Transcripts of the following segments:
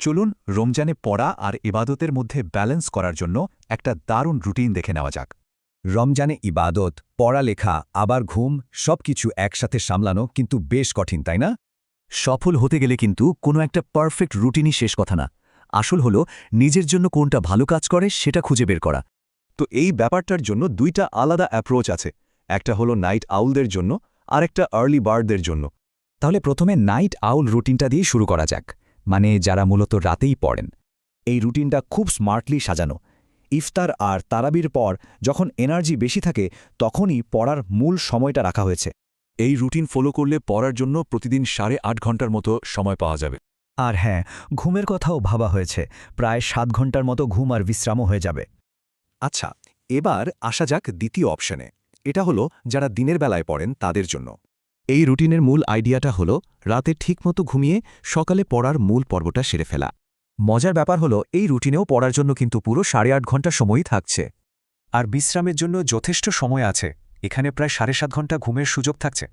চলুন রমজানে পড়া আর ইবাদতের মধ্যে ব্যালেন্স করার জন্য একটা দারুণ রুটিন দেখে নেওয়া যাক। রমজানে ইবাদত, পড়ালেখা, আবার ঘুম সবকিছু একসাথে সামলানো কিন্তু বেশ কঠিন, তাই না? সফল হতে গেলে কিন্তু কোনো একটা পারফেক্ট রুটিনই শেষ কথা না। আসল হলো নিজের জন্য কোনটা ভালো কাজ করে সেটা খুঁজে বের করা। তো এই ব্যাপারটার জন্য দুইটা আলাদা অ্যাপ্রোচ আছে। একটা হলো নাইট আউলদের জন্য আর একটা আর্লি বার্ডদের জন্য। তাহলে প্রথমে নাইট আউল রুটিনটা দিয়ে শুরু করা যাক, মানে যারা মূলত রাতেই পড়েন। এই রুটিনটা খুব স্মার্টলি সাজানো। ইফতার আর তারাবির পর যখন এনার্জি বেশি থাকে তখনই পড়ার মূল সময়টা রাখা হয়েছে। এই রুটিন ফলো করলে পড়ার জন্য প্রতিদিন 8.5 ঘন্টার মতো সময় পাওয়া যাবে। আর হ্যাঁ, ঘুমের কথাও ভাবা হয়েছে, প্রায় 7 ঘন্টার মতো ঘুম আর বিশ্রামও হয়ে যাবে। আচ্ছা, এবার আসা যাক দ্বিতীয় অপশনে। এটা হলো যারা দিনের বেলায় পড়েন তাদের জন্য। এই রুটিনের মূল আইডিয়াটা হলো রাতে ঠিকমতো ঘুমিয়ে সকালে পড়ার মূল পর্বটা সেরে ফেলা। মজার ব্যাপার হলো এই রুটিনেও পড়ার জন্য কিন্তু পুরো 8.5 ঘন্টা সময়ই থাকছে। আর বিশ্রামের জন্য যথেষ্ট সময় আছে, এখানে প্রায় 7.5 ঘন্টা ঘুমের সুযোগ থাকছে।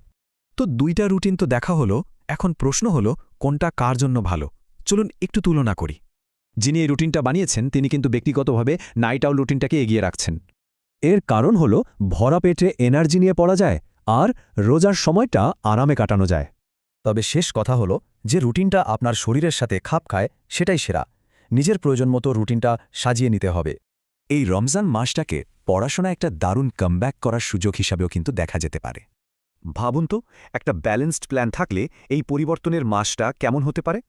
তো দুইটা রুটিন তো দেখা হলো, এখন প্রশ্ন হলো কোনটা কার জন্য ভালো। চলুন একটু তুলনা করি। যিনি এই রুটিনটা বানিয়েছেন তিনি কিন্তু ব্যক্তিগতভাবে নাইট আউল রুটিনটাকে এগিয়ে রাখছেন। এর কারণ হল ভরা পেটে এনার্জি নিয়ে পড়া যায় আর রোজার সময়টা আরামে কাটানো যায়। তবে শেষ কথা হলো যে রুটিনটা আপনার শরীরের সাথে খাপ খায় সেটাই সেরা। নিজের প্রয়োজন মতো রুটিনটা সাজিয়ে নিতে হবে। এই রমজান মাসটাকে পড়াশোনা একটা দারুণ কামব্যাক করার সুযোগ হিসাবেও কিন্তু দেখা যেতে পারে। ভাবুন তো, একটা ব্যালেন্সড প্ল্যান থাকলে এই পরিবর্তনের মাসটা কেমন হতে পারে।